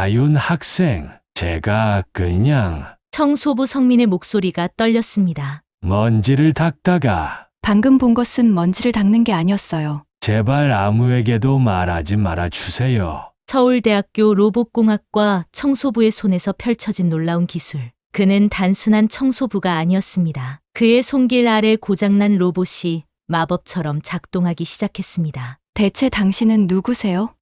하윤 학생, 제가 그냥 청소부 성민의 목소리가 떨렸습니다. 먼지를 닦다가 방금 본 것은 먼지를 닦는 게 아니었어요. 제발 아무에게도 말하지 말아 주세요. 서울대학교 로봇공학과 청소부의 손에서 펼쳐진 놀라운 기술. 그는 단순한 청소부가 아니었습니다. 그의 손길 아래 고장난 로봇이 마법처럼 작동하기 시작했습니다. 대체 당신은 누구세요?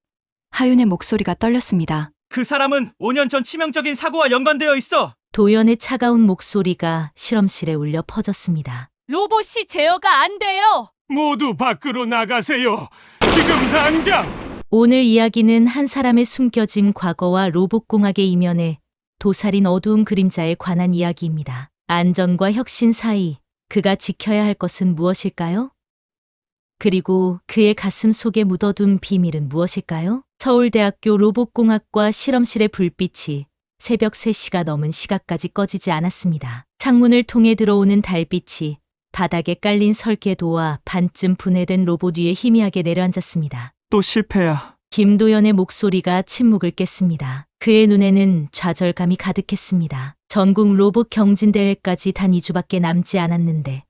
하윤의 목소리가 떨렸습니다. 그 사람은 5년 전 치명적인 사고와 연관되어 있어. 도연의 차가운 목소리가 실험실에 울려 퍼졌습니다. 로봇이 제어가 안 돼요. 모두 밖으로 나가세요. 지금 당장! 오늘 이야기는 한 사람의 숨겨진 과거와 로봇공학의 이면에 도사린 어두운 그림자에 관한 이야기입니다. 안전과 혁신 사이 그가 지켜야 할 것은 무엇일까요? 그리고 그의 가슴 속에 묻어둔 비밀은 무엇일까요? 서울대학교 로봇공학과 실험실의 불빛이 새벽 3시가 넘은 시각까지 꺼지지 않았습니다. 창문을 통해 들어오는 달빛이 바닥에 깔린 설계도와 반쯤 분해된 로봇 위에 희미하게 내려앉았습니다. 또 실패야. 김도연의 목소리가 침묵을 깼습니다. 그의 눈에는 좌절감이 가득했습니다. 전국 로봇 경진대회까지 단 2주밖에 남지 않았는데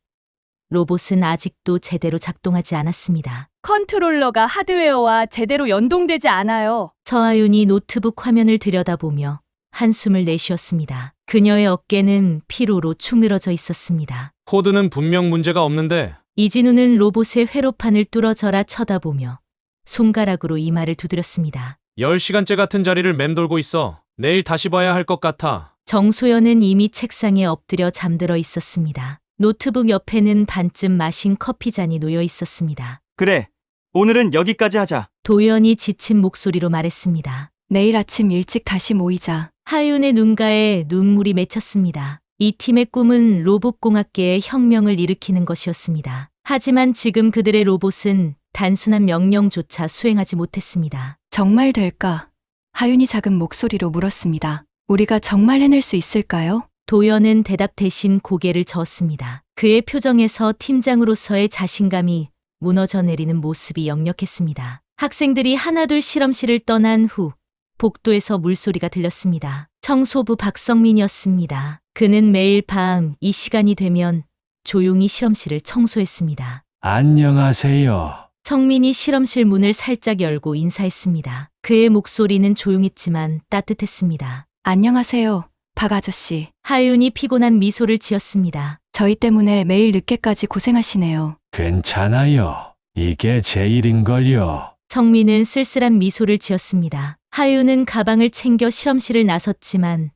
로봇은 아직도 제대로 작동하지 않았습니다. 컨트롤러가 하드웨어와 제대로 연동되지 않아요. 서하윤이 노트북 화면을 들여다보며 한숨을 내쉬었습니다. 그녀의 어깨는 피로로 축 늘어져 있었습니다. 코드는 분명 문제가 없는데 이진우는 로봇의 회로판을 뚫어져라 쳐다보며 손가락으로 이마를 두드렸습니다. 10시간째 같은 자리를 맴돌고 있어. 내일 다시 봐야 할 것 같아. 정소연은 이미 책상에 엎드려 잠들어 있었습니다. 노트북 옆에는 반쯤 마신 커피잔이 놓여 있었습니다. 그래. 오늘은 여기까지 하자. 도연이 지친 목소리로 말했습니다. 내일 아침 일찍 다시 모이자. 하윤의 눈가에 눈물이 맺혔습니다. 이 팀의 꿈은 로봇공학계의 혁명을 일으키는 것이었습니다. 하지만 지금 그들의 로봇은 단순한 명령조차 수행하지 못했습니다. 정말 될까? 하윤이 작은 목소리로 물었습니다. 우리가 정말 해낼 수 있을까요? 도연은 대답 대신 고개를 저었습니다. 그의 표정에서 팀장으로서의 자신감이 무너져 내리는 모습이 역력했습니다. 학생들이 하나둘 실험실을 떠난 후 복도에서 물소리가 들렸습니다. 청소부 박성민이었습니다. 그는 매일 밤 이 시간이 되면 조용히 실험실을 청소했습니다. 안녕하세요. 성민이 실험실 문을 살짝 열고 인사했습니다. 그의 목소리는 조용했지만 따뜻했습니다. 안녕하세요, 박 아저씨. 하윤이 피곤한 미소를 지었습니다. 저희 때문에 매일 늦게까지 고생하시네요. 괜찮아요. 이게 제 일인걸요. 성민은 쓸쓸한 미소를 지었습니다. 하윤은 가방을 챙겨 실험실을 나섰지만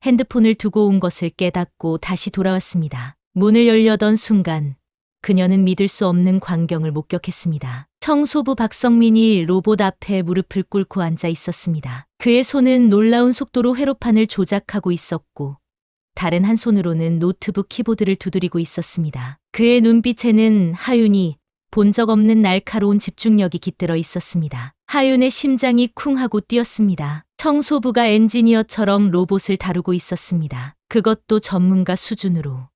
핸드폰을 두고 온 것을 깨닫고 다시 돌아왔습니다. 문을 열려던 순간 그녀는 믿을 수 없는 광경을 목격했습니다. 청소부 박성민이 로봇 앞에 무릎을 꿇고 앉아 있었습니다. 그의 손은 놀라운 속도로 회로판을 조작하고 있었고 다른 한 손으로는 노트북 키보드를 두드리고 있었습니다. 그의 눈빛에는 하윤이 본 적 없는 날카로운 집중력이 깃들어 있었습니다. 하윤의 심장이 쿵 하고 뛰었습니다. 청소부가 엔지니어처럼 로봇을 다루고 있었습니다. 그것도 전문가 수준으로.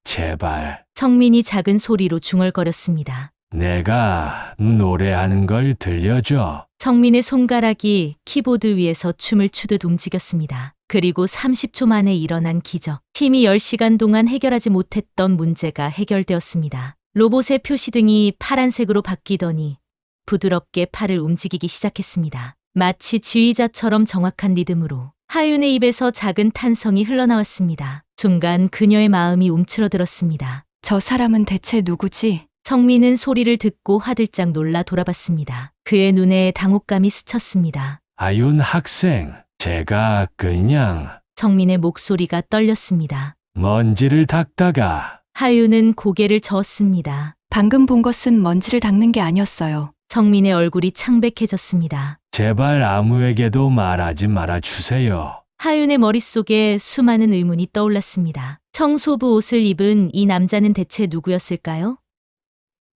제발, 성민이 작은 소리로 중얼거렸습니다. 내가 노래하는 걸 들려줘. 성민의 손가락이 키보드 위에서 춤을 추듯 움직였습니다. 그리고 30초 만에 일어난 기적. 팀이 10시간 동안 해결하지 못했던 문제가 해결되었습니다. 로봇의 표시등이 파란색으로 바뀌더니 부드럽게 팔을 움직이기 시작했습니다. 마치 지휘자처럼 정확한 리듬으로. 하윤의 입에서 작은 탄성이 흘러나왔습니다. 순간 그녀의 마음이 움츠러들었습니다. 저 사람은 대체 누구지? 성민은 소리를 듣고 화들짝 놀라 돌아봤습니다. 그의 눈에 당혹감이 스쳤습니다. 하윤 학생, 제가 그냥 성민의 목소리가 떨렸습니다. 먼지를 닦다가 하윤은 고개를 저었습니다. 방금 본 것은 먼지를 닦는 게 아니었어요. 성민의 얼굴이 창백해졌습니다. 제발 아무에게도 말하지 말아 주세요. 하윤의 머릿속에 수많은 의문이 떠올랐습니다. 청소부 옷을 입은 이 남자는 대체 누구였을까요?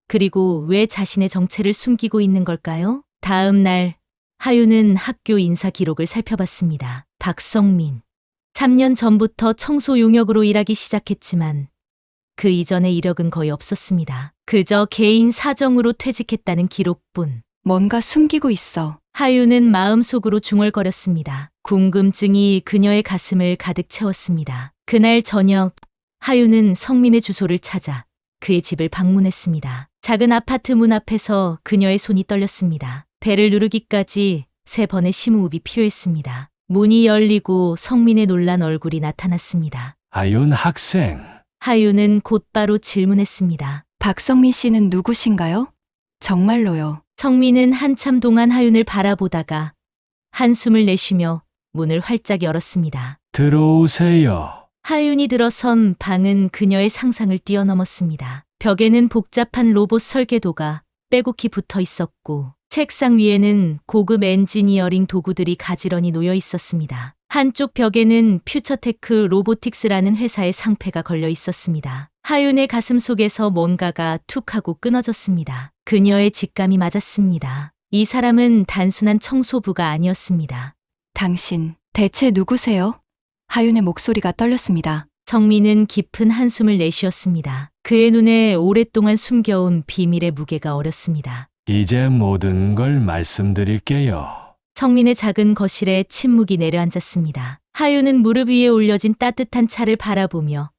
그리고 왜 자신의 정체를 숨기고 있는 걸까요? 다음 날 하윤은 학교 인사 기록을 살펴봤습니다. 박성민. 3년 전부터 청소 용역으로 일하기 시작했지만 그 이전의 이력은 거의 없었습니다. 그저 개인 사정으로 퇴직했다는 기록뿐. 뭔가 숨기고 있어. 하유는 마음속으로 중얼거렸습니다. 궁금증이 그녀의 가슴을 가득 채웠습니다. 그날 저녁, 하유는 성민의 주소를 찾아 그의 집을 방문했습니다. 작은 아파트 문 앞에서 그녀의 손이 떨렸습니다. 배를 누르기까지 3번의 심호흡이 필요했습니다. 문이 열리고 성민의 놀란 얼굴이 나타났습니다. 하윤 학생, 하유는 곧바로 질문했습니다. 박성민 씨는 누구신가요? 정말로요. 성민은 한참 동안 하윤을 바라보다가 한숨을 내쉬며 문을 활짝 열었습니다. 들어오세요. 하윤이 들어선 방은 그녀의 상상을 뛰어넘었습니다. 벽에는 복잡한 로봇 설계도가 빼곡히 붙어 있었고 책상 위에는 고급 엔지니어링 도구들이 가지런히 놓여 있었습니다. 한쪽 벽에는 퓨처테크 로보틱스라는 회사의 상패가 걸려 있었습니다. 하윤의 가슴 속에서 뭔가가 툭 하고 끊어졌습니다. 그녀의 직감이 맞았습니다. 이 사람은 단순한 청소부가 아니었습니다. 당신, 대체 누구세요? 하윤의 목소리가 떨렸습니다. 성민은 깊은 한숨을 내쉬었습니다. 그의 눈에 오랫동안 숨겨온 비밀의 무게가 어렸습니다. 이제 모든 걸 말씀드릴게요. 성민의 작은 거실에 침묵이 내려앉았습니다. 하유는 무릎 위에 올려진 따뜻한 차를 바라보며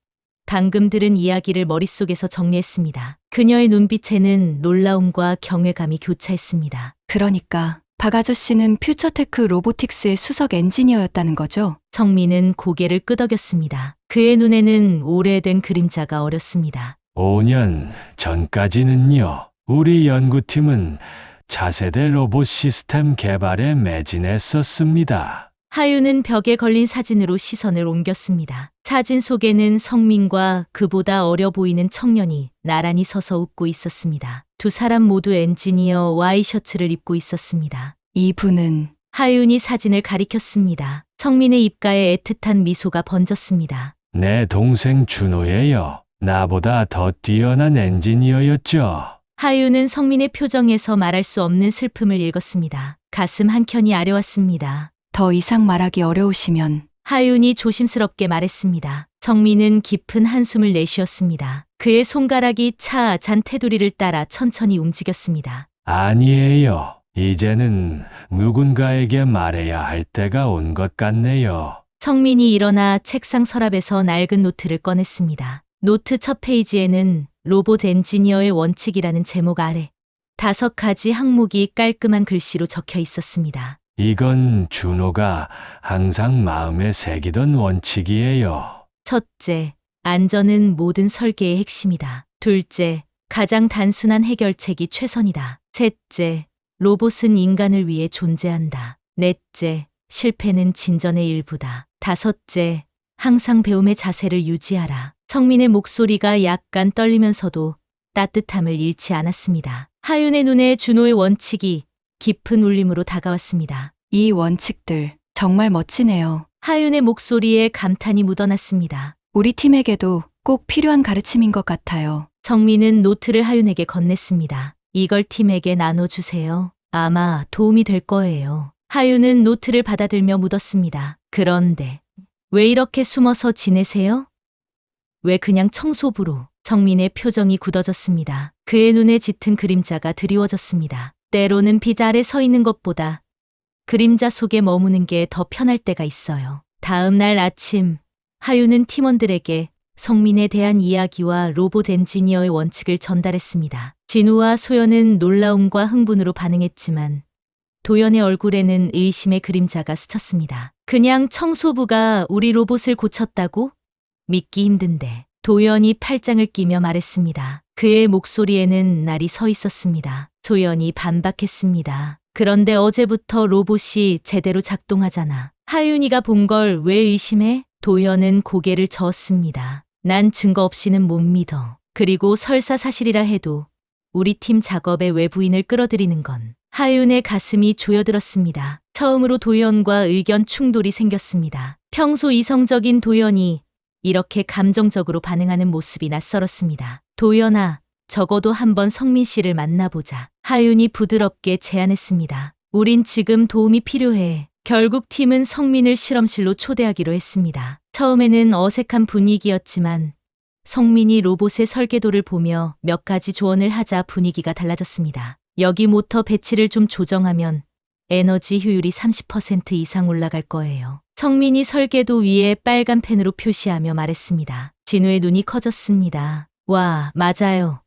방금 들은 이야기를 머릿속에서 정리했습니다. 그녀의 눈빛에는 놀라움과 경외감이 교차했습니다. 그러니까 박 아저씨는 퓨처테크 로보틱스의 수석 엔지니어였다는 거죠? 성민은 고개를 끄덕였습니다. 그의 눈에는 오래된 그림자가 어렸습니다. 5년 전까지는요. 우리 연구팀은 차세대 로봇 시스템 개발에 매진했었습니다. 하유는 벽에 걸린 사진으로 시선을 옮겼습니다. 사진 속에는 성민과 그보다 어려 보이는 청년이 나란히 서서 웃고 있었습니다. 두 사람 모두 엔지니어 와이셔츠를 입고 있었습니다. 이분은 하윤이 사진을 가리켰습니다. 성민의 입가에 애틋한 미소가 번졌습니다. 내 동생 준호예요. 나보다 더 뛰어난 엔지니어였죠. 하윤은 성민의 표정에서 말할 수 없는 슬픔을 읽었습니다. 가슴 한켠이 아려왔습니다. 더 이상 말하기 어려우시면 하윤이 조심스럽게 말했습니다. 성민은 깊은 한숨을 내쉬었습니다. 그의 손가락이 차 잔 테두리를 따라 천천히 움직였습니다. 아니에요. 이제는 누군가에게 말해야 할 때가 온 것 같네요. 성민이 일어나 책상 서랍에서 낡은 노트를 꺼냈습니다. 노트 첫 페이지에는 로봇 엔지니어의 원칙이라는 제목 아래 5가지 항목이 깔끔한 글씨로 적혀 있었습니다. 이건 준호가 항상 마음에 새기던 원칙이에요. 첫째, 안전은 모든 설계의 핵심이다. 둘째, 가장 단순한 해결책이 최선이다. 셋째, 로봇은 인간을 위해 존재한다. 넷째, 실패는 진전의 일부다. 다섯째, 항상 배움의 자세를 유지하라. 성민의 목소리가 약간 떨리면서도 따뜻함을 잃지 않았습니다. 하윤의 눈에 준호의 원칙이 깊은 울림으로 다가왔습니다. 이 원칙들 정말 멋지네요. 하윤의 목소리에 감탄이 묻어났습니다. 우리 팀에게도 꼭 필요한 가르침인 것 같아요. 성민은 노트를 하윤에게 건넸습니다. 이걸 팀에게 나눠주세요. 아마 도움이 될 거예요. 하윤은 노트를 받아들며 묻었습니다. 그런데 왜 이렇게 숨어서 지내세요? 왜 그냥 청소부로? 성민의 표정이 굳어졌습니다. 그의 눈에 짙은 그림자가 드리워졌습니다. 때로는 빛 아래 서 있는 것보다 그림자 속에 머무는 게 더 편할 때가 있어요. 다음 날 아침, 하윤은 팀원들에게 성민에 대한 이야기와 로봇 엔지니어의 원칙을 전달했습니다. 진우와 소연은 놀라움과 흥분으로 반응했지만 도연의 얼굴에는 의심의 그림자가 스쳤습니다. 그냥 청소부가 우리 로봇을 고쳤다고? 믿기 힘든데. 도연이 팔짱을 끼며 말했습니다. 그의 목소리에는 날이 서 있었습니다. 소연이 반박했습니다. 그런데 어제부터 로봇이 제대로 작동하잖아. 하윤이가 본 걸 왜 의심해? 도연은 고개를 저었습니다. 난 증거 없이는 못 믿어. 그리고 설사 사실이라 해도 우리 팀 작업에 외부인을 끌어들이는 건. 하윤의 가슴이 조여들었습니다. 처음으로 도연과 의견 충돌이 생겼습니다. 평소 이성적인 도연이 이렇게 감정적으로 반응하는 모습이 낯설었습니다. 도연아, 적어도 한번 성민 씨를 만나보자. 하윤이 부드럽게 제안했습니다. 우린 지금 도움이 필요해. 결국 팀은 성민을 실험실로 초대하기로 했습니다. 처음에는 어색한 분위기였지만 성민이 로봇의 설계도를 보며 몇 가지 조언을 하자 분위기가 달라졌습니다. 여기 모터 배치를 좀 조정하면 에너지 효율이 30% 이상 올라갈 거예요. 성민이 설계도 위에 빨간 펜으로 표시하며 말했습니다. 진우의 눈이 커졌습니다. 와, 맞아요.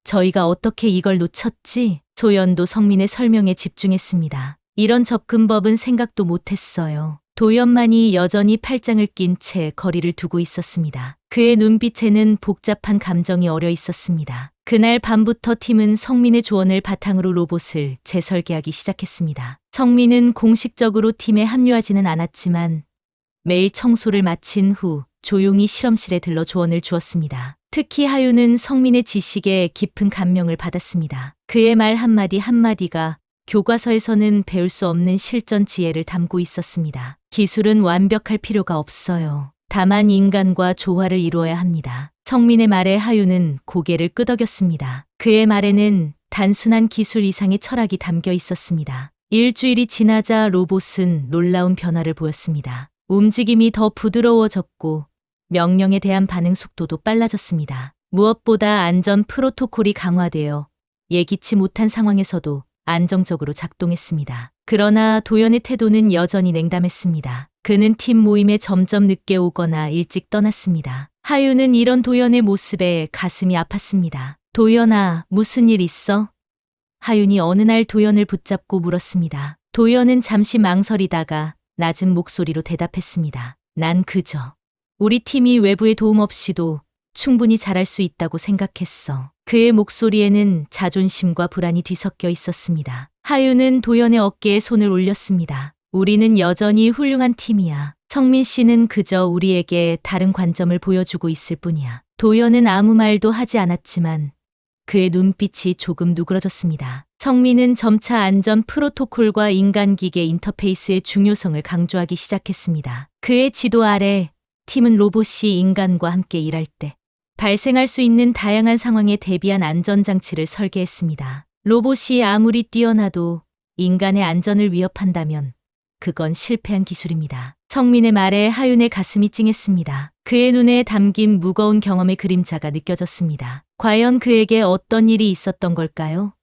저희가 어떻게 이걸 놓쳤지? 소연도 성민의 설명에 집중했습니다. 이런 접근법은 생각도 못했어요. 도연만이 여전히 팔짱을 낀 채 거리를 두고 있었습니다. 그의 눈빛에는 복잡한 감정이 어려 있었습니다. 그날 밤부터 팀은 성민의 조언을 바탕으로 로봇을 재설계하기 시작했습니다. 성민은 공식적으로 팀에 합류하지는 않았지만 매일 청소를 마친 후 조용히 실험실에 들러 조언을 주었습니다. 특히 하유는 성민의 지식에 깊은 감명을 받았습니다. 그의 말 한마디 한마디가 교과서에서는 배울 수 없는 실전 지혜를 담고 있었습니다. 기술은 완벽할 필요가 없어요. 다만 인간과 조화를 이루어야 합니다. 성민의 말에 하유는 고개를 끄덕였습니다. 그의 말에는 단순한 기술 이상의 철학이 담겨 있었습니다. 일주일이 지나자 로봇은 놀라운 변화를 보였습니다. 움직임이 더 부드러워졌고 명령에 대한 반응 속도도 빨라졌습니다. 무엇보다 안전 프로토콜이 강화되어 예기치 못한 상황에서도 안정적으로 작동했습니다. 그러나 도연의 태도는 여전히 냉담했습니다. 그는 팀 모임에 점점 늦게 오거나 일찍 떠났습니다. 하유는 이런 도연의 모습에 가슴이 아팠습니다. 도연아, 무슨 일 있어? 하윤이 어느 날 도연을 붙잡고 물었습니다. 도연은 잠시 망설이다가 낮은 목소리로 대답했습니다. 난 그저 우리 팀이 외부의 도움 없이도 충분히 잘할 수 있다고 생각했어. 그의 목소리에는 자존심과 불안이 뒤섞여 있었습니다. 하윤은 도연의 어깨에 손을 올렸습니다. 우리는 여전히 훌륭한 팀이야. 성민 씨는 그저 우리에게 다른 관점을 보여주고 있을 뿐이야. 도연은 아무 말도 하지 않았지만 그의 눈빛이 조금 누그러졌습니다. 성민은 점차 안전 프로토콜과 인간기계 인터페이스의 중요성을 강조하기 시작했습니다. 그의 지도 아래 팀은 로봇이 인간과 함께 일할 때 발생할 수 있는 다양한 상황에 대비한 안전장치를 설계했습니다. 로봇이 아무리 뛰어나도 인간의 안전을 위협한다면 그건 실패한 기술입니다. 성민의 말에 하윤의 가슴이 찡했습니다. 그의 눈에 담긴 무거운 경험의 그림자가 느껴졌습니다. 과연 그에게 어떤 일이 있었던 걸까요?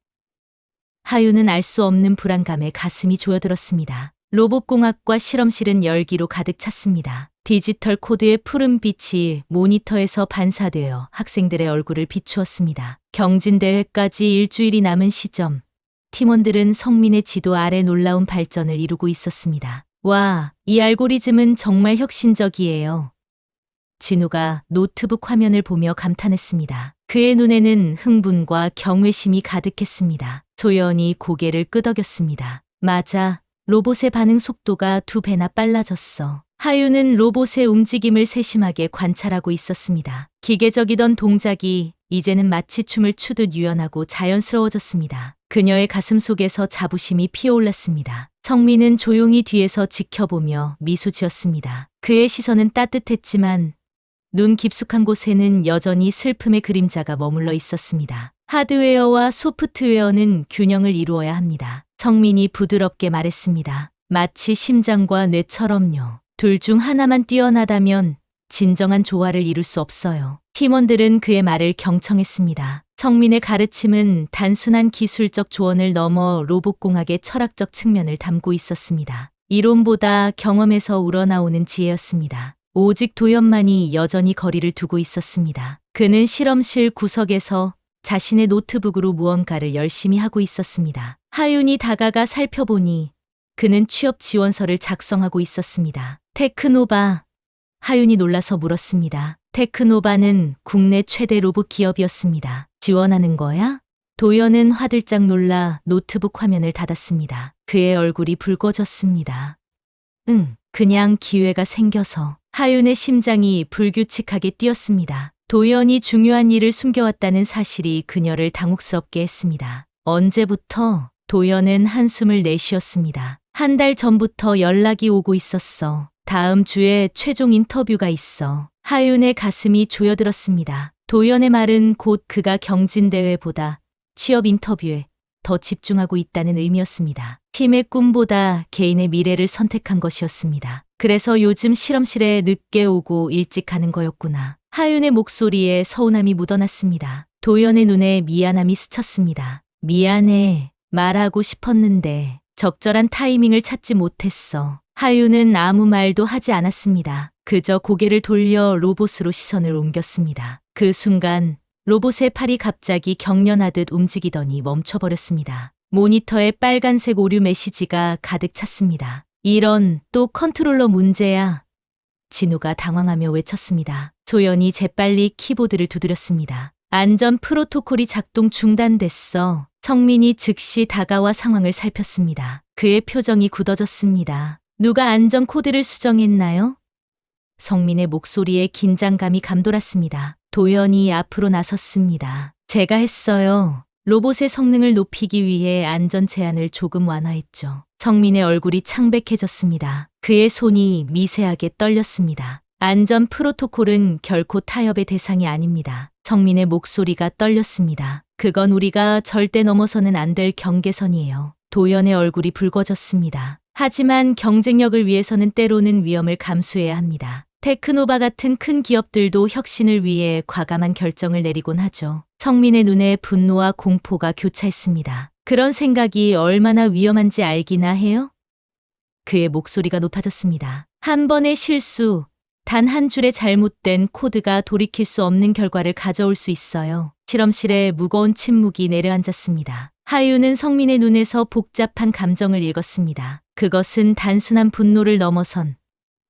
하윤은 알 수 없는 불안감에 가슴이 조여들었습니다. 로봇공학과 실험실은 열기로 가득 찼습니다. 디지털 코드의 푸른빛이 모니터에서 반사되어 학생들의 얼굴을 비추었습니다. 경진대회까지 일주일이 남은 시점, 팀원들은 성민의 지도 아래 놀라운 발전을 이루고 있었습니다. 와, 이 알고리즘은 정말 혁신적이에요. 진우가 노트북 화면을 보며 감탄했습니다. 그의 눈에는 흥분과 경외심이 가득했습니다. 소연이 고개를 끄덕였습니다. 맞아, 로봇의 반응 속도가 2배나 빨라졌어. 하유는 로봇의 움직임을 세심하게 관찰하고 있었습니다. 기계적이던 동작이 이제는 마치 춤을 추듯 유연하고 자연스러워졌습니다. 그녀의 가슴 속에서 자부심이 피어올랐습니다. 성민은 조용히 뒤에서 지켜보며 미소 지었습니다. 그의 시선은 따뜻했지만 눈 깊숙한 곳에는 여전히 슬픔의 그림자가 머물러 있었습니다. 하드웨어와 소프트웨어는 균형을 이루어야 합니다. 성민이 부드럽게 말했습니다. 마치 심장과 뇌처럼요. 둘 중 하나만 뛰어나다면 진정한 조화를 이룰 수 없어요. 팀원들은 그의 말을 경청했습니다. 성민의 가르침은 단순한 기술적 조언을 넘어 로봇공학의 철학적 측면을 담고 있었습니다. 이론보다 경험에서 우러나오는 지혜였습니다. 오직 도연만이 여전히 거리를 두고 있었습니다. 그는 실험실 구석에서 자신의 노트북으로 무언가를 열심히 하고 있었습니다. 하윤이 다가가 살펴보니 그는 취업 지원서를 작성하고 있었습니다. 테크노바. 하윤이 놀라서 물었습니다. 테크노바는 국내 최대 로봇 기업이었습니다. 지원하는 거야? 도연은 화들짝 놀라 노트북 화면을 닫았습니다. 그의 얼굴이 붉어졌습니다. 응, 그냥 기회가 생겨서. 하윤의 심장이 불규칙하게 뛰었습니다. 도연이 중요한 일을 숨겨왔다는 사실이 그녀를 당혹스럽게 했습니다. 언제부터? 도연은 한숨을 내쉬었습니다. 한 달 전부터 연락이 오고 있었어. 다음 주에 최종 인터뷰가 있어. 하윤의 가슴이 조여들었습니다. 도연의 말은 곧 그가 경진대회보다 취업 인터뷰에 더 집중하고 있다는 의미였습니다. 팀의 꿈보다 개인의 미래를 선택한 것이었습니다. 그래서 요즘 실험실에 늦게 오고 일찍 가는 거였구나. 하윤의 목소리에 서운함이 묻어났습니다. 도연의 눈에 미안함이 스쳤습니다. 미안해. 말하고 싶었는데 적절한 타이밍을 찾지 못했어. 하유는 아무 말도 하지 않았습니다. 그저 고개를 돌려 로봇으로 시선을 옮겼습니다. 그 순간 로봇의 팔이 갑자기 경련하듯 움직이더니 멈춰버렸습니다. 모니터에 빨간색 오류 메시지가 가득 찼습니다. 이런, 또 컨트롤러 문제야. 진우가 당황하며 외쳤습니다. 조연이 재빨리 키보드를 두드렸습니다. 안전 프로토콜이 작동 중단됐어. 성민이 즉시 다가와 상황을 살폈습니다. 그의 표정이 굳어졌습니다. 누가 안전 코드를 수정했나요? 성민의 목소리에 긴장감이 감돌았습니다. 도연이 앞으로 나섰습니다. 제가 했어요. 로봇의 성능을 높이기 위해 안전 제한을 조금 완화했죠. 성민의 얼굴이 창백해졌습니다. 그의 손이 미세하게 떨렸습니다. 안전 프로토콜은 결코 타협의 대상이 아닙니다. 성민의 목소리가 떨렸습니다. 그건 우리가 절대 넘어서는 안 될 경계선이에요. 도연의 얼굴이 붉어졌습니다. 하지만 경쟁력을 위해서는 때로는 위험을 감수해야 합니다. 테크노바 같은 큰 기업들도 혁신을 위해 과감한 결정을 내리곤 하죠. 성민의 눈에 분노와 공포가 교차했습니다. 그런 생각이 얼마나 위험한지 알기나 해요? 그의 목소리가 높아졌습니다. 한 번의 실수, 단 한 줄의 잘못된 코드가 돌이킬 수 없는 결과를 가져올 수 있어요. 실험실에 무거운 침묵이 내려앉았습니다. 하유는 성민의 눈에서 복잡한 감정을 읽었습니다. 그것은 단순한 분노를 넘어선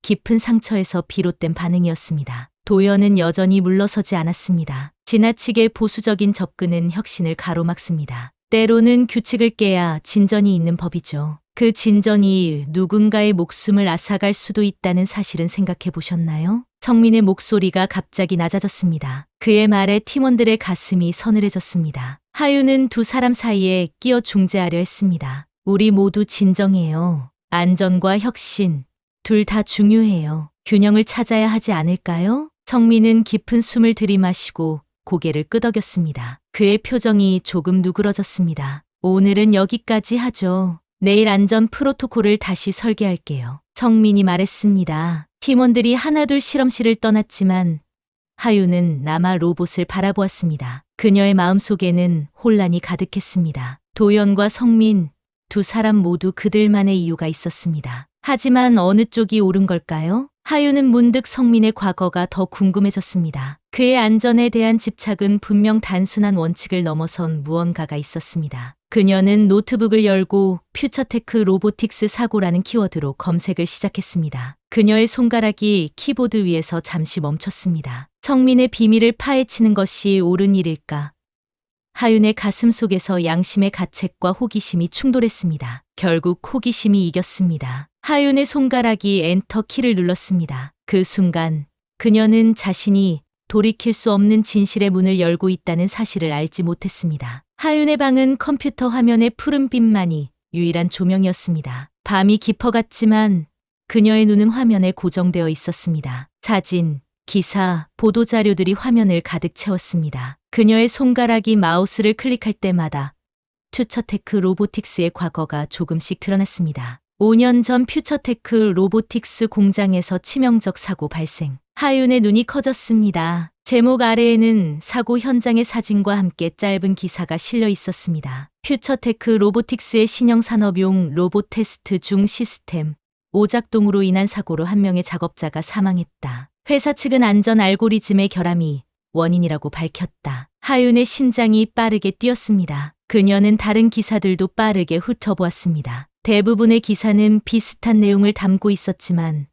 깊은 상처에서 비롯된 반응이었습니다. 도연은 여전히 물러서지 않았습니다. 지나치게 보수적인 접근은 혁신을 가로막습니다. 때로는 규칙을 깨야 진전이 있는 법이죠. 그 진전이 누군가의 목숨을 앗아갈 수도 있다는 사실은 생각해 보셨나요? 성민의 목소리가 갑자기 낮아졌습니다. 그의 말에 팀원들의 가슴이 서늘해졌습니다. 하유는 두 사람 사이에 끼어 중재하려 했습니다. 우리 모두 진정해요. 안전과 혁신, 둘 다 중요해요. 균형을 찾아야 하지 않을까요? 성민은 깊은 숨을 들이마시고 고개를 끄덕였습니다. 그의 표정이 조금 누그러졌습니다. 오늘은 여기까지 하죠. 내일 안전 프로토콜을 다시 설계할게요. 성민이 말했습니다. 팀원들이 하나둘 실험실을 떠났지만 하유는 남아 로봇을 바라보았습니다. 그녀의 마음속에는 혼란이 가득했습니다. 도연과 성민, 두 사람 모두 그들만의 이유가 있었습니다. 하지만 어느 쪽이 옳은 걸까요? 하유는 문득 성민의 과거가 더 궁금해졌습니다. 그의 안전에 대한 집착은 분명 단순한 원칙을 넘어선 무언가가 있었습니다. 그녀는 노트북을 열고 퓨처테크 로보틱스 사고라는 키워드로 검색을 시작했습니다. 그녀의 손가락이 키보드 위에서 잠시 멈췄습니다. 성민의 비밀을 파헤치는 것이 옳은 일일까? 하윤의 가슴 속에서 양심의 가책과 호기심이 충돌했습니다. 결국 호기심이 이겼습니다. 하윤의 손가락이 엔터 키를 눌렀습니다. 그 순간 그녀는 자신이 돌이킬 수 없는 진실의 문을 열고 있다는 사실을 알지 못했습니다. 하윤의 방은 컴퓨터 화면의 푸른빛만이 유일한 조명이었습니다. 밤이 깊어갔지만 그녀의 눈은 화면에 고정되어 있었습니다. 사진, 기사, 보도자료들이 화면을 가득 채웠습니다. 그녀의 손가락이 마우스를 클릭할 때마다 퓨처테크 로보틱스의 과거가 조금씩 드러났습니다. 5년 전 퓨처테크 로보틱스 공장에서 치명적 사고 발생. 하윤의 눈이 커졌습니다. 제목 아래에는 사고 현장의 사진과 함께 짧은 기사가 실려 있었습니다. 퓨처테크 로보틱스의 신형 산업용 로봇 테스트 중 시스템 오작동으로 인한 사고로 한 명의 작업자가 사망했다. 회사 측은 안전 알고리즘의 결함이 원인이라고 밝혔다. 하윤의 심장이 빠르게 뛰었습니다. 그녀는 다른 기사들도 빠르게 훑어보았습니다. 대부분의 기사는 비슷한 내용을 담고 있었지만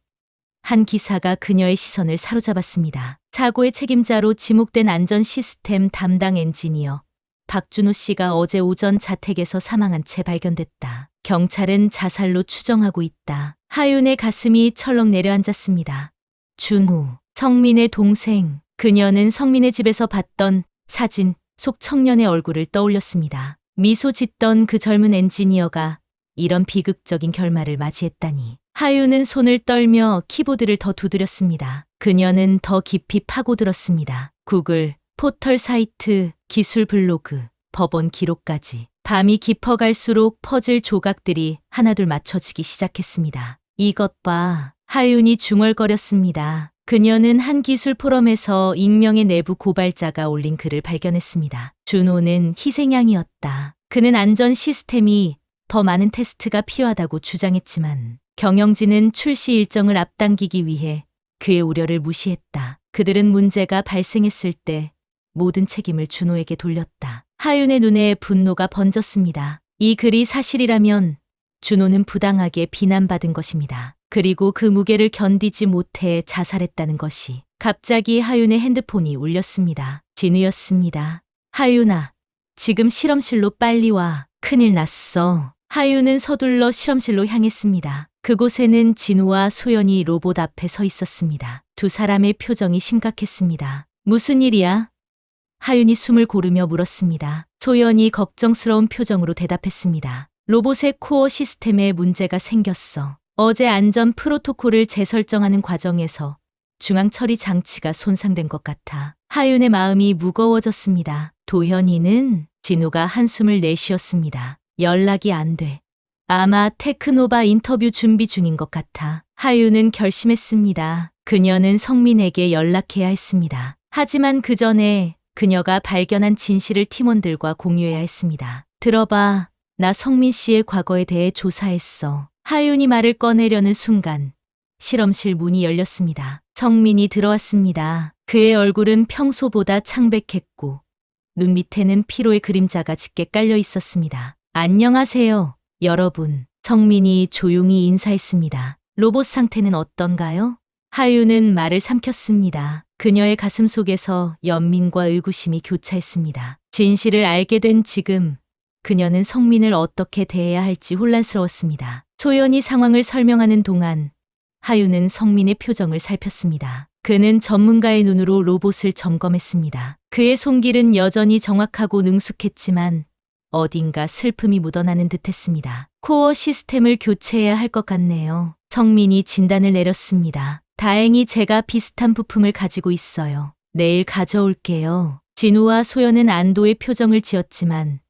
한 기사가 그녀의 시선을 사로잡았습니다. 사고의 책임자로 지목된 안전 시스템 담당 엔지니어 박준호 씨가 어제 오전 자택에서 사망한 채 발견됐다. 경찰은 자살로 추정하고 있다. 하윤의 가슴이 철렁 내려앉았습니다. 준호, 성민의 동생. 그녀는 성민의 집에서 봤던 사진 속 청년의 얼굴을 떠올렸습니다. 미소 짓던 그 젊은 엔지니어가 이런 비극적인 결말을 맞이했다니. 하윤은 손을 떨며 키보드를 더 두드렸습니다. 그녀는 더 깊이 파고들었습니다. 구글, 포털 사이트, 기술 블로그, 법원 기록까지. 밤이 깊어갈수록 퍼즐 조각들이 하나둘 맞춰지기 시작했습니다. 이것 봐. 하윤이 중얼거렸습니다. 그녀는 한 기술 포럼에서 익명의 내부 고발자가 올린 글을 발견했습니다. 준호는 희생양이었다. 그는 안전 시스템이 더 많은 테스트가 필요하다고 주장했지만 경영진은 출시 일정을 앞당기기 위해 그의 우려를 무시했다. 그들은 문제가 발생했을 때 모든 책임을 준호에게 돌렸다. 하윤의 눈에 분노가 번졌습니다. 이 글이 사실이라면 준호는 부당하게 비난받은 것입니다. 그리고 그 무게를 견디지 못해 자살했다는 것이. 갑자기 하윤의 핸드폰이 울렸습니다. 진우였습니다. 하윤아, 지금 실험실로 빨리 와. 큰일 났어. 하윤은 서둘러 실험실로 향했습니다. 그곳에는 진우와 소연이 로봇 앞에 서 있었습니다. 두 사람의 표정이 심각했습니다. 무슨 일이야? 하윤이 숨을 고르며 물었습니다. 소연이 걱정스러운 표정으로 대답했습니다. 로봇의 코어 시스템에 문제가 생겼어. 어제 안전 프로토콜을 재설정하는 과정에서 중앙 처리 장치가 손상된 것 같아. 하윤의 마음이 무거워졌습니다. 도현이는? 진우가 한숨을 내쉬었습니다. 연락이 안 돼. 아마 테크노바 인터뷰 준비 중인 것 같아. 하윤은 결심했습니다. 그녀는 성민에게 연락해야 했습니다. 하지만 그 전에 그녀가 발견한 진실을 팀원들과 공유해야 했습니다. 들어봐. 나 성민 씨의 과거에 대해 조사했어. 하윤이 말을 꺼내려는 순간 실험실 문이 열렸습니다. 성민이 들어왔습니다. 그의 얼굴은 평소보다 창백했고 눈 밑에는 피로의 그림자가 짙게 깔려 있었습니다. 안녕하세요, 여러분. 성민이 조용히 인사했습니다. 로봇 상태는 어떤가요? 하윤은 말을 삼켰습니다. 그녀의 가슴 속에서 연민과 의구심이 교차했습니다. 진실을 알게 된 지금 그녀는 성민을 어떻게 대해야 할지 혼란스러웠습니다. 소연이 상황을 설명하는 동안 하윤은 성민의 표정을 살폈습니다. 그는 전문가의 눈으로 로봇을 점검했습니다. 그의 손길은 여전히 정확하고 능숙했지만 어딘가 슬픔이 묻어나는 듯했습니다. 코어 시스템을 교체해야 할 것 같네요. 성민이 진단을 내렸습니다. 다행히 제가 비슷한 부품을 가지고 있어요. 내일 가져올게요. 진우와 소연은 안도의 표정을 지었지만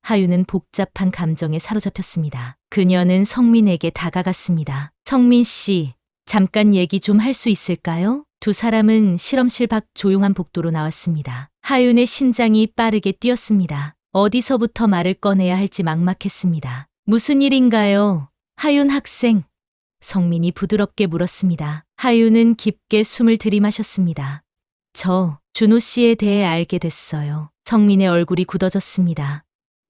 하윤은 복잡한 감정에 사로잡혔습니다. 그녀는 성민에게 다가갔습니다. 성민 씨, 잠깐 얘기 좀 할 수 있을까요? 두 사람은 실험실 밖 조용한 복도로 나왔습니다. 하윤의 심장이 빠르게 뛰었습니다. 어디서부터 말을 꺼내야 할지 막막했습니다. 무슨 일인가요? 하윤 학생. 성민이 부드럽게 물었습니다. 하윤은 깊게 숨을 들이마셨습니다. 저 준호 씨에 대해 알게 됐어요. 성민의 얼굴이 굳어졌습니다.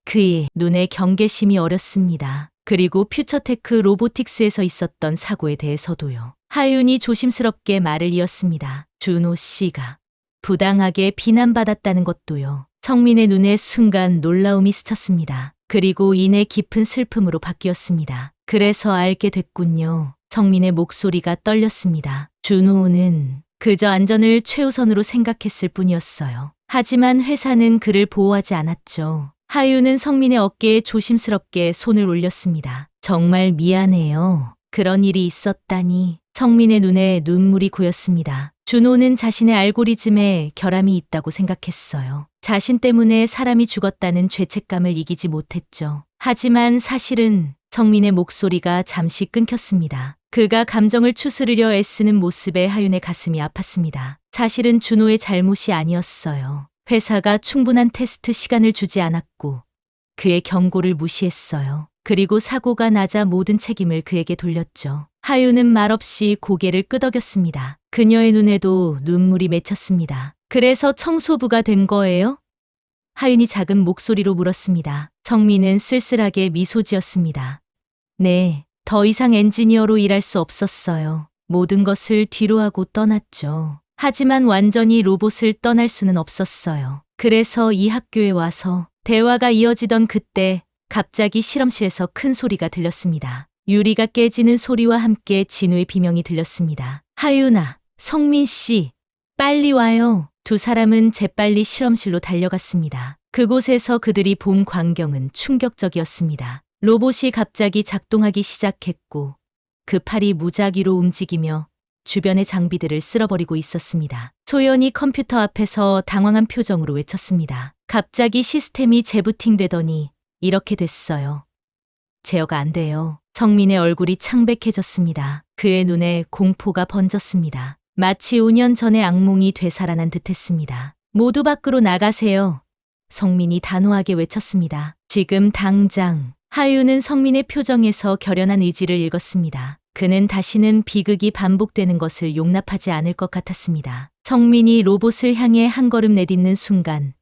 그의 눈에 경계심이 어렸습니다. 그리고 퓨처테크 로보틱스에서 있었던 사고에 대해서도요. 하윤이 조심스럽게 말을 이었습니다. 준호 씨가 부당하게 비난받았다는 것도요. 성민의 눈에 순간 놀라움이 스쳤습니다. 그리고 이내 깊은 슬픔으로 바뀌었습니다. 그래서 알게 됐군요. 성민의 목소리가 떨렸습니다. 준호는 그저 안전을 최우선으로 생각했을 뿐이었어요. 하지만 회사는 그를 보호하지 않았죠. 하윤은 성민의 어깨에 조심스럽게 손을 올렸습니다. 정말 미안해요. 그런 일이 있었다니. 성민의 눈에 눈물이 고였습니다. 준호는 자신의 알고리즘에 결함이 있다고 생각했어요. 자신 때문에 사람이 죽었다는 죄책감을 이기지 못했죠. 하지만 사실은 성민의 목소리가 잠시 끊겼습니다. 그가 감정을 추스르려 애쓰는 모습에 하윤의 가슴이 아팠습니다. 사실은 준호의 잘못이 아니었어요. 회사가 충분한 테스트 시간을 주지 않았고 그의 경고를 무시했어요. 그리고 사고가 나자 모든 책임을 그에게 돌렸죠. 하윤은 말없이 고개를 끄덕였습니다. 그녀의 눈에도 눈물이 맺혔습니다. 그래서 청소부가 된 거예요? 하윤이 작은 목소리로 물었습니다. 성민은 쓸쓸하게 미소 지었습니다. 네, 더 이상 엔지니어로 일할 수 없었어요. 모든 것을 뒤로하고 떠났죠. 하지만 완전히 로봇을 떠날 수는 없었어요. 그래서 이 학교에 와서 대화가 이어지던 그때 갑자기 실험실에서 큰 소리가 들렸습니다. 유리가 깨지는 소리와 함께 진우의 비명이 들렸습니다. 하윤아, 성민 씨, 빨리 와요. 두 사람은 재빨리 실험실로 달려갔습니다. 그곳에서 그들이 본 광경은 충격적이었습니다. 로봇이 갑자기 작동하기 시작했고 그 팔이 무작위로 움직이며 주변의 장비들을 쓸어버리고 있었습니다. 소연이 컴퓨터 앞에서 당황한 표정으로 외쳤습니다. 갑자기 시스템이 재부팅되더니 이렇게 됐어요. 제어가 안 돼요. 성민의 얼굴이 창백해졌습니다. 그의 눈에 공포가 번졌습니다. 마치 5년 전의 악몽이 되살아난 듯했습니다. 모두 밖으로 나가세요. 성민이 단호하게 외쳤습니다. 지금 당장. 하유는 성민의 표정에서 결연한 의지를 읽었습니다. 그는 다시는 비극이 반복되는 것을 용납하지 않을 것 같았습니다. 성민이 로봇을 향해 한 걸음 내딛는 순간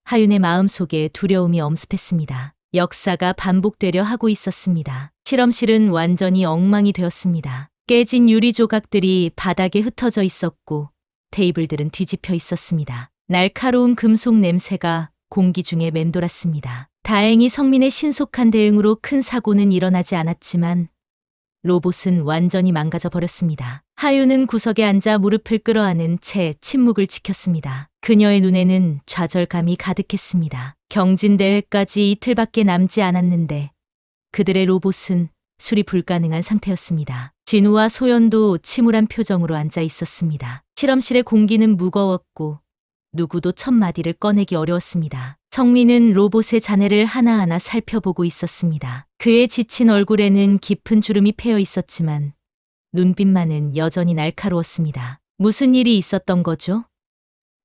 하윤의 마음속에 두려움이 엄습했습니다. 역사가 반복되려 하고 있었습니다. 실험실은 완전히 엉망이 되었습니다. 깨진 유리 조각들이 바닥에 흩어져 있었고 테이블들은 뒤집혀 있었습니다. 날카로운 금속 냄새가 공기 중에 맴돌았습니다. 다행히 성민의 신속한 대응으로 큰 사고는 일어나지 않았지만 로봇은 완전히 망가져 버렸습니다. 하유는 구석에 앉아 무릎을 끌어안은 채 침묵을 지켰습니다. 그녀의 눈에는 좌절감이 가득했습니다. 경진대회까지 이틀밖에 남지 않았는데 그들의 로봇은 수리 불가능한 상태였습니다. 진우와 소연도 침울한 표정으로 앉아 있었습니다. 실험실의 공기는 무거웠고 누구도 첫 마디를 꺼내기 어려웠습니다. 성민은 로봇의 잔해를 하나하나 살펴보고 있었습니다. 그의 지친 얼굴에는 깊은 주름이 패여 있었지만 눈빛만은 여전히 날카로웠습니다. 무슨 일이 있었던 거죠?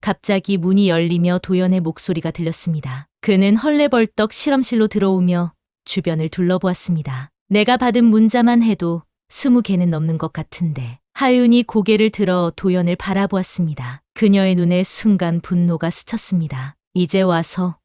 갑자기 문이 열리며 도연의 목소리가 들렸습니다. 그는 헐레벌떡 실험실로 들어오며 주변을 둘러보았습니다. 내가 받은 문자만 해도 20개는 넘는 것 같은데. 하윤이 고개를 들어 도연을 바라보았습니다. 그녀의 눈에 순간 분노가 스쳤습니다. 이제 와서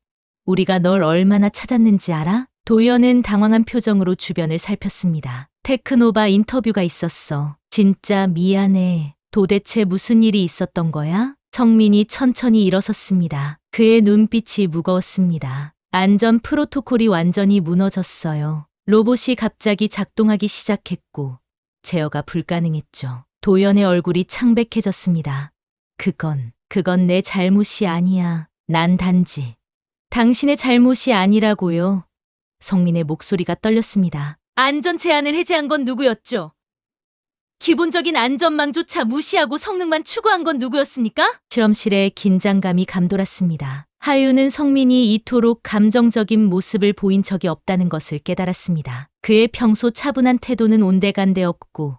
우리가 널 얼마나 찾았는지 알아? 도연은 당황한 표정으로 주변을 살폈습니다. 테크노바 인터뷰가 있었어. 진짜 미안해. 도대체 무슨 일이 있었던 거야? 성민이 천천히 일어섰습니다. 그의 눈빛이 무거웠습니다. 안전 프로토콜이 완전히 무너졌어요. 로봇이 갑자기 작동하기 시작했고 제어가 불가능했죠. 도연의 얼굴이 창백해졌습니다. 그건 내 잘못이 아니야. 난 단지 당신의 잘못이 아니라고요. 성민의 목소리가 떨렸습니다. 안전 제한을 해제한 건 누구였죠? 기본적인 안전망조차 무시하고 성능만 추구한 건 누구였습니까? 실험실에 긴장감이 감돌았습니다. 하유는 성민이 이토록 감정적인 모습을 보인 적이 없다는 것을 깨달았습니다. 그의 평소 차분한 태도는 온데간데 없고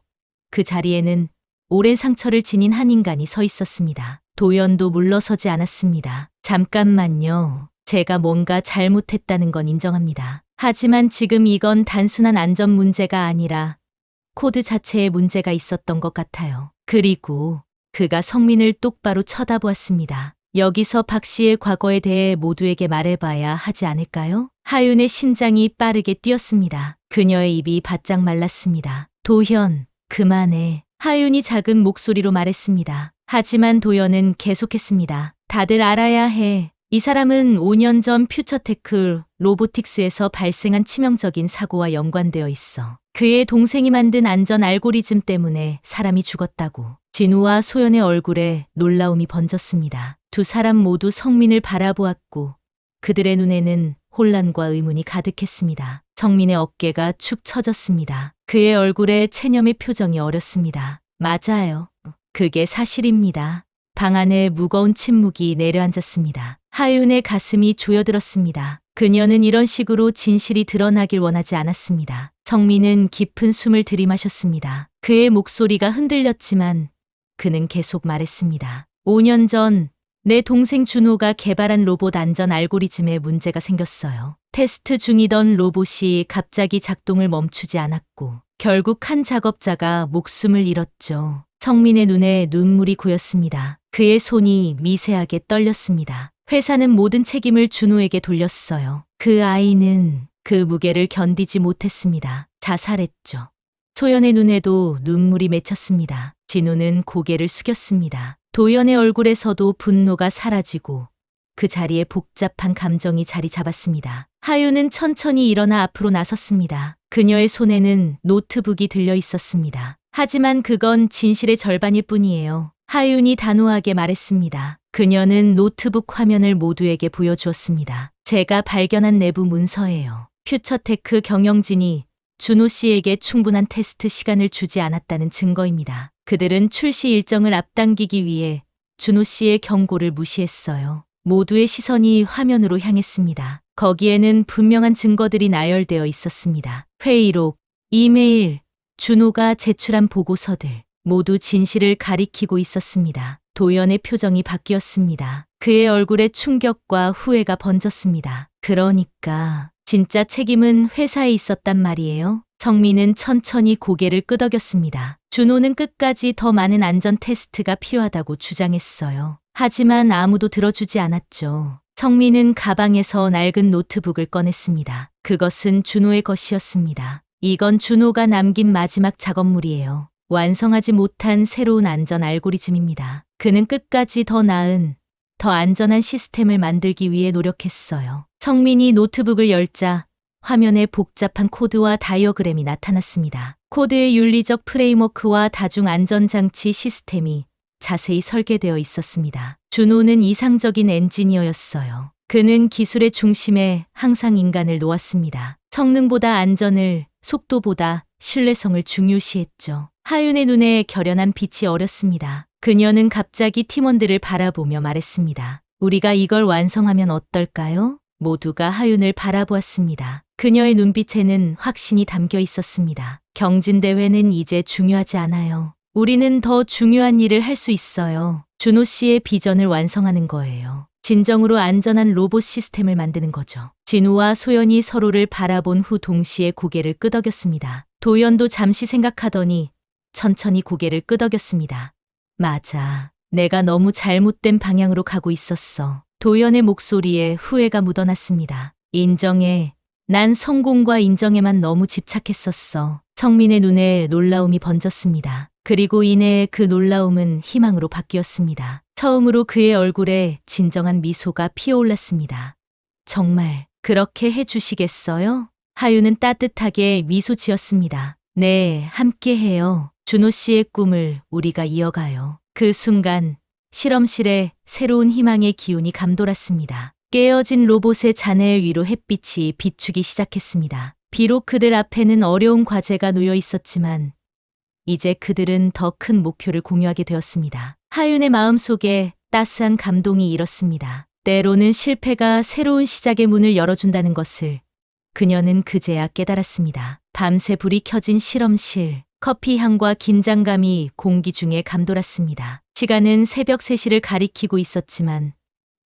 그 자리에는 오랜 상처를 지닌 한 인간이 서 있었습니다. 도연도 물러서지 않았습니다. 잠깐만요. 제가 뭔가 잘못했다는 건 인정합니다. 하지만 지금 이건 단순한 안전 문제가 아니라 코드 자체에 문제가 있었던 것 같아요. 그리고 그가 성민을 똑바로 쳐다보았습니다. 여기서 박 씨의 과거에 대해 모두에게 말해봐야 하지 않을까요? 하윤의 심장이 빠르게 뛰었습니다. 그녀의 입이 바짝 말랐습니다. 도현, 그만해. 하윤이 작은 목소리로 말했습니다. 하지만 도연은 계속했습니다. 다들 알아야 해. 이 사람은 5년 전 퓨처테크 로보틱스에서 발생한 치명적인 사고와 연관되어 있어. 그의 동생이 만든 안전 알고리즘 때문에 사람이 죽었다고. 진우와 소연의 얼굴에 놀라움이 번졌습니다. 두 사람 모두 성민을 바라보았고 그들의 눈에는 혼란과 의문이 가득했습니다. 성민의 어깨가 축 처졌습니다. 그의 얼굴에 체념의 표정이 어렸습니다. 맞아요. 그게 사실입니다. 방 안에 무거운 침묵이 내려앉았습니다. 하윤의 가슴이 조여들었습니다. 그녀는 이런 식으로 진실이 드러나길 원하지 않았습니다. 성민은 깊은 숨을 들이마셨습니다. 그의 목소리가 흔들렸지만 그는 계속 말했습니다. 5년 전 내 동생 준호가 개발한 로봇 안전 알고리즘에 문제가 생겼어요. 테스트 중이던 로봇이 갑자기 작동을 멈추지 않았고 결국 한 작업자가 목숨을 잃었죠. 성민의 눈에 눈물이 고였습니다. 그의 손이 미세하게 떨렸습니다. 회사는 모든 책임을 준호에게 돌렸어요. 그 아이는 그 무게를 견디지 못했습니다. 자살했죠. 소연의 눈에도 눈물이 맺혔습니다. 진우는 고개를 숙였습니다. 도연의 얼굴에서도 분노가 사라지고 그 자리에 복잡한 감정이 자리 잡았습니다. 하유는 천천히 일어나 앞으로 나섰습니다. 그녀의 손에는 노트북이 들려 있었습니다. 하지만 그건 진실의 절반일 뿐이에요. 하윤이 단호하게 말했습니다. 그녀는 노트북 화면을 모두에게 보여주었습니다. 제가 발견한 내부 문서예요. 퓨처테크 경영진이 준호 씨에게 충분한 테스트 시간을 주지 않았다는 증거입니다. 그들은 출시 일정을 앞당기기 위해 준호 씨의 경고를 무시했어요. 모두의 시선이 화면으로 향했습니다. 거기에는 분명한 증거들이 나열되어 있었습니다. 회의록, 이메일, 준호가 제출한 보고서들, 모두 진실을 가리키고 있었습니다. 도연의 표정이 바뀌었습니다. 그의 얼굴에 충격과 후회가 번졌습니다. 그러니까 진짜 책임은 회사에 있었단 말이에요. 정민은 천천히 고개를 끄덕였습니다. 준호는 끝까지 더 많은 안전 테스트가 필요하다고 주장했어요. 하지만 아무도 들어주지 않았죠. 정민은 가방에서 낡은 노트북을 꺼냈습니다. 그것은 준호의 것이었습니다. 이건 준호가 남긴 마지막 작업물이에요. 완성하지 못한 새로운 안전 알고리즘입니다. 그는 끝까지 더 나은, 더 안전한 시스템을 만들기 위해 노력했어요. 정민이 노트북을 열자 화면에 복잡한 코드와 다이어그램이 나타났습니다. 코드의 윤리적 프레임워크와 다중 안전장치 시스템이 자세히 설계되어 있었습니다. 준호는 이상적인 엔지니어였어요. 그는 기술의 중심에 항상 인간을 놓았습니다. 성능보다 안전을, 속도보다 신뢰성을 중요시했죠. 하윤의 눈에 결연한 빛이 어렸습니다. 그녀는 갑자기 팀원들을 바라보며 말했습니다. 우리가 이걸 완성하면 어떨까요? 모두가 하윤을 바라보았습니다. 그녀의 눈빛에는 확신이 담겨 있었습니다. 경진대회는 이제 중요하지 않아요. 우리는 더 중요한 일을 할 수 있어요. 준호 씨의 비전을 완성하는 거예요. 진정으로 안전한 로봇 시스템을 만드는 거죠. 진우와 소연이 서로를 바라본 후 동시에 고개를 끄덕였습니다. 도연도 잠시 생각하더니 천천히 고개를 끄덕였습니다. 맞아. 내가 너무 잘못된 방향으로 가고 있었어. 도연의 목소리에 후회가 묻어났습니다. 인정해. 난 성공과 인정에만 너무 집착했었어. 정민의 눈에 놀라움이 번졌습니다. 그리고 이내 그 놀라움은 희망으로 바뀌었습니다. 처음으로 그의 얼굴에 진정한 미소가 피어올랐습니다. 정말 그렇게 해주시겠어요? 하윤은 따뜻하게 미소 지었습니다. 네, 함께해요. 준호 씨의 꿈을 우리가 이어가요. 그 순간 실험실에 새로운 희망의 기운이 감돌았습니다. 깨어진 로봇의 잔해 위로 햇빛이 비추기 시작했습니다. 비록 그들 앞에는 어려운 과제가 놓여 있었지만 이제 그들은 더 큰 목표를 공유하게 되었습니다. 하윤의 마음속에 따스한 감동이 일었습니다. 때로는 실패가 새로운 시작의 문을 열어준다는 것을 그녀는 그제야 깨달았습니다. 밤새 불이 켜진 실험실, 커피 향과 긴장감이 공기 중에 감돌았습니다. 시간은 새벽 3시를 가리키고 있었지만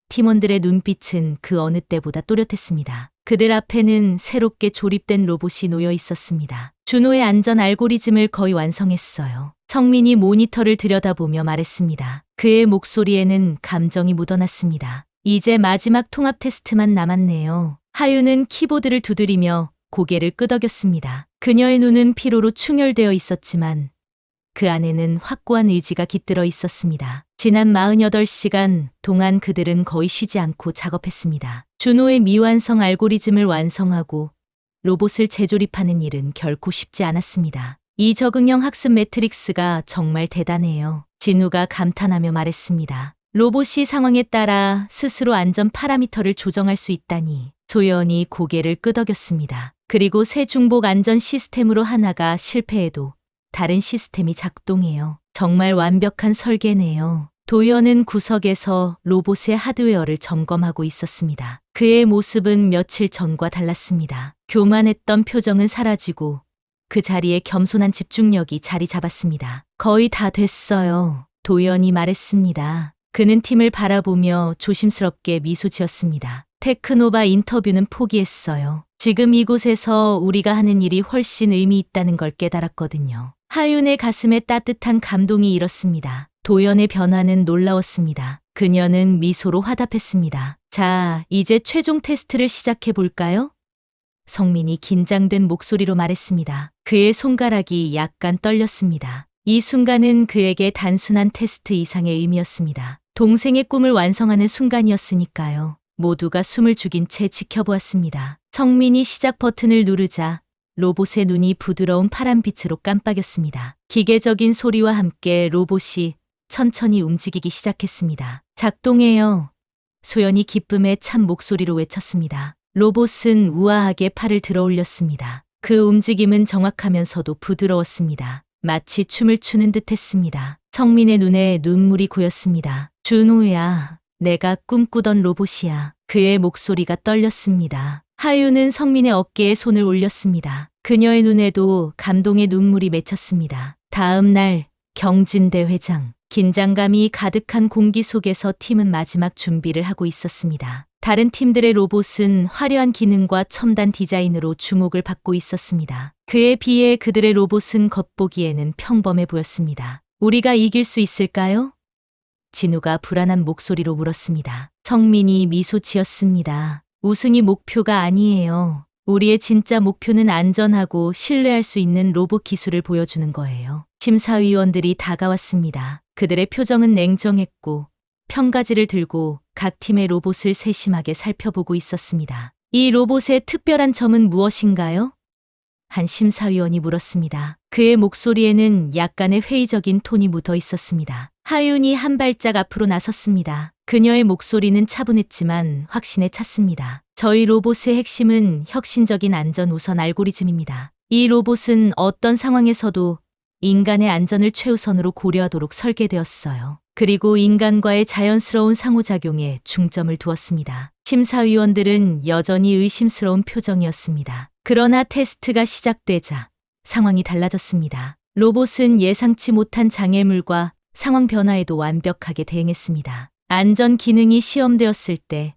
팀원들의 눈빛은 그 어느 때보다 또렷했습니다. 그들 앞에는 새롭게 조립된 로봇이 놓여 있었습니다. 준호의 안전 알고리즘을 거의 완성했어요. 성민이 모니터를 들여다보며 말했습니다. 그의 목소리에는 감정이 묻어났습니다. 이제 마지막 통합 테스트만 남았네요. 하윤은 키보드를 두드리며 고개를 끄덕였습니다. 그녀의 눈은 피로로 충혈되어 있었지만 그 안에는 확고한 의지가 깃들어 있었습니다. 지난 48시간 동안 그들은 거의 쉬지 않고 작업했습니다. 준호의 미완성 알고리즘을 완성하고 로봇을 재조립하는 일은 결코 쉽지 않았습니다. 이 적응형 학습 매트릭스가 정말 대단해요. 진우가 감탄하며 말했습니다. 로봇이 상황에 따라 스스로 안전 파라미터를 조정할 수 있다니. 소연이 고개를 끄덕였습니다. 그리고 새 중복 안전 시스템으로 하나가 실패해도 다른 시스템이 작동해요. 정말 완벽한 설계네요. 도연은 구석에서 로봇의 하드웨어를 점검하고 있었습니다. 그의 모습은 며칠 전과 달랐습니다. 교만했던 표정은 사라지고 그 자리에 겸손한 집중력이 자리 잡았습니다. 거의 다 됐어요. 도연이 말했습니다. 그는 팀을 바라보며 조심스럽게 미소 지었습니다. 테크노바 인터뷰는 포기했어요. 지금 이곳에서 우리가 하는 일이 훨씬 의미 있다는 걸 깨달았거든요. 하윤의 가슴에 따뜻한 감동이 일었습니다. 도연의 변화는 놀라웠습니다. 그녀는 미소로 화답했습니다. 자, 이제 최종 테스트를 시작해 볼까요? 성민이 긴장된 목소리로 말했습니다. 그의 손가락이 약간 떨렸습니다. 이 순간은 그에게 단순한 테스트 이상의 의미였습니다. 동생의 꿈을 완성하는 순간이었으니까요. 모두가 숨을 죽인 채 지켜보았습니다. 성민이 시작 버튼을 누르자 로봇의 눈이 부드러운 파란빛으로 깜빡였습니다. 기계적인 소리와 함께 로봇이 천천히 움직이기 시작했습니다. 작동해요. 소연이 기쁨에 찬 목소리로 외쳤습니다. 로봇은 우아하게 팔을 들어 올렸습니다. 그 움직임은 정확하면서도 부드러웠습니다. 마치 춤을 추는 듯 했습니다. 성민의 눈에 눈물이 고였습니다. 준호야, 내가 꿈꾸던 로봇이야. 그의 목소리가 떨렸습니다. 하윤은 성민의 어깨에 손을 올렸습니다. 그녀의 눈에도 감동의 눈물이 맺혔습니다. 다음 날 경진대회장. 긴장감이 가득한 공기 속에서 팀은 마지막 준비를 하고 있었습니다. 다른 팀들의 로봇은 화려한 기능과 첨단 디자인으로 주목을 받고 있었습니다. 그에 비해 그들의 로봇은 겉보기에는 평범해 보였습니다. 우리가 이길 수 있을까요? 진우가 불안한 목소리로 물었습니다. 성민이 미소 지었습니다. 우승이 목표가 아니에요. 우리의 진짜 목표는 안전하고 신뢰할 수 있는 로봇 기술을 보여주는 거예요. 심사위원들이 다가왔습니다. 그들의 표정은 냉정했고 평가지를 들고 각 팀의 로봇을 세심하게 살펴보고 있었습니다. 이 로봇의 특별한 점은 무엇인가요? 한 심사위원이 물었습니다. 그의 목소리에는 약간의 회의적인 톤이 묻어 있었습니다. 하윤이 한 발짝 앞으로 나섰습니다. 그녀의 목소리는 차분했지만 확신에 찼습니다. 저희 로봇의 핵심은 혁신적인 안전 우선 알고리즘입니다. 이 로봇은 어떤 상황에서도 인간의 안전을 최우선으로 고려하도록 설계되었어요. 그리고 인간과의 자연스러운 상호작용에 중점을 두었습니다. 심사위원들은 여전히 의심스러운 표정이었습니다. 그러나 테스트가 시작되자 상황이 달라졌습니다. 로봇은 예상치 못한 장애물과 상황 변화에도 완벽하게 대응했습니다. 안전 기능이 시험되었을 때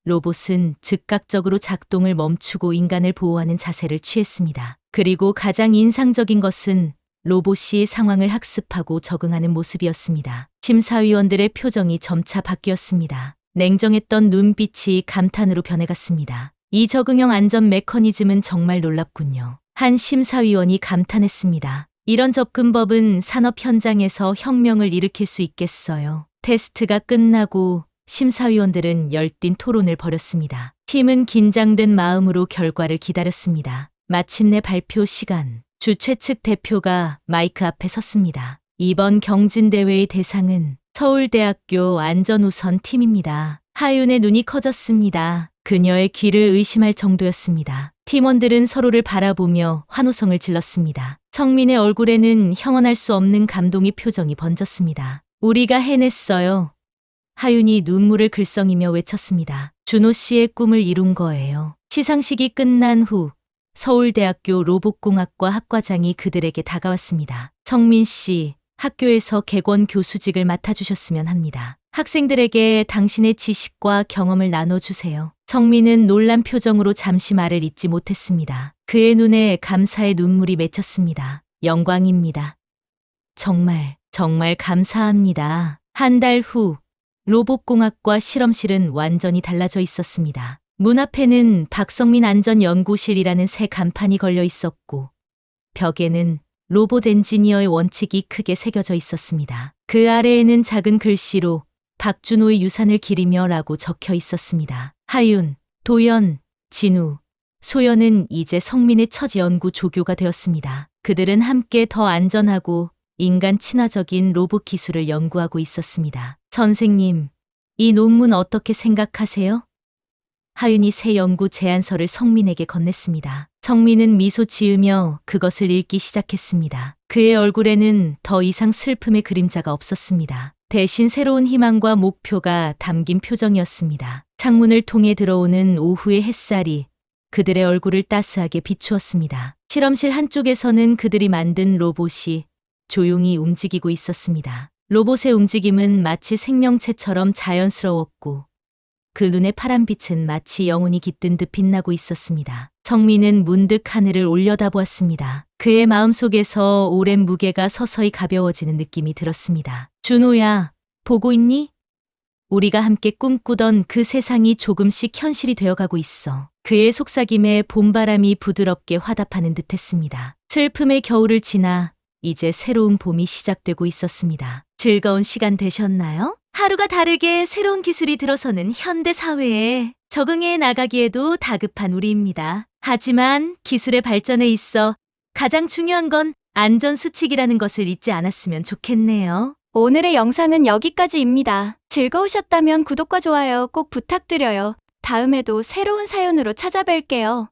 로봇은 즉각적으로 작동을 멈추고 인간을 보호하는 자세를 취했습니다. 그리고 가장 인상적인 것은 로봇이 상황을 학습하고 적응하는 모습이었습니다. 심사위원들의 표정이 점차 바뀌었습니다. 냉정했던 눈빛이 감탄으로 변해갔습니다. 이 적응형 안전 메커니즘은 정말 놀랍군요. 한 심사위원이 감탄했습니다. 이런 접근법은 산업 현장에서 혁명을 일으킬 수 있겠어요. 테스트가 끝나고 심사위원들은 열띤 토론을 벌였습니다. 팀은 긴장된 마음으로 결과를 기다렸습니다. 마침내 발표 시간. 주최 측 대표가 마이크 앞에 섰습니다. 이번 경진대회의 대상은 서울대학교 안전우선 팀입니다. 하윤의 눈이 커졌습니다. 그녀의 귀를 의심할 정도였습니다. 팀원들은 서로를 바라보며 환호성을 질렀습니다. 성민의 얼굴에는 형언할 수 없는 감동의 표정이 번졌습니다. 우리가 해냈어요. 하윤이 눈물을 글썽이며 외쳤습니다. 준호 씨의 꿈을 이룬 거예요. 시상식이 끝난 후 서울대학교 로봇공학과 학과장이 그들에게 다가왔습니다. 성민 씨, 학교에서 객원 교수직을 맡아주셨으면 합니다. 학생들에게 당신의 지식과 경험을 나눠주세요. 성민은 놀란 표정으로 잠시 말을 잇지 못했습니다. 그의 눈에 감사의 눈물이 맺혔습니다. 영광입니다. 정말 감사합니다. 한 달 후, 로봇공학과 실험실은 완전히 달라져 있었습니다. 문 앞에는 박성민 안전연구실이라는 새 간판이 걸려 있었고, 벽에는 로봇 엔지니어의 원칙이 크게 새겨져 있었습니다. 그 아래에는 작은 글씨로 박준호의 유산을 기리며 라고 적혀 있었습니다. 하윤, 도연, 진우, 소연은 이제 성민의 첫 연구 조교가 되었습니다. 그들은 함께 더 안전하고 인간 친화적인 로봇 기술을 연구하고 있었습니다. 선생님, 이 논문 어떻게 생각하세요? 하윤이 새 연구 제안서를 성민에게 건넸습니다. 성민은 미소 지으며 그것을 읽기 시작했습니다. 그의 얼굴에는 더 이상 슬픔의 그림자가 없었습니다. 대신 새로운 희망과 목표가 담긴 표정이었습니다. 창문을 통해 들어오는 오후의 햇살이 그들의 얼굴을 따스하게 비추었습니다. 실험실 한쪽에서는 그들이 만든 로봇이 조용히 움직이고 있었습니다. 로봇의 움직임은 마치 생명체처럼 자연스러웠고 그 눈의 파란 빛은 마치 영혼이 깃든 듯 빛나고 있었습니다. 성민은 문득 하늘을 올려다보았습니다. 그의 마음속에서 오랜 무게가 서서히 가벼워지는 느낌이 들었습니다. 준호야, 보고 있니? 우리가 함께 꿈꾸던 그 세상이 조금씩 현실이 되어가고 있어. 그의 속삭임에 봄바람이 부드럽게 화답하는 듯했습니다. 슬픔의 겨울을 지나 이제 새로운 봄이 시작되고 있었습니다. 즐거운 시간 되셨나요? 하루가 다르게 새로운 기술이 들어서는 현대 사회에 적응해 나가기에도 다급한 우리입니다. 하지만 기술의 발전에 있어 가장 중요한 건 안전수칙이라는 것을 잊지 않았으면 좋겠네요. 오늘의 영상은 여기까지입니다. 즐거우셨다면 구독과 좋아요 꼭 부탁드려요. 다음에도 새로운 사연으로 찾아뵐게요.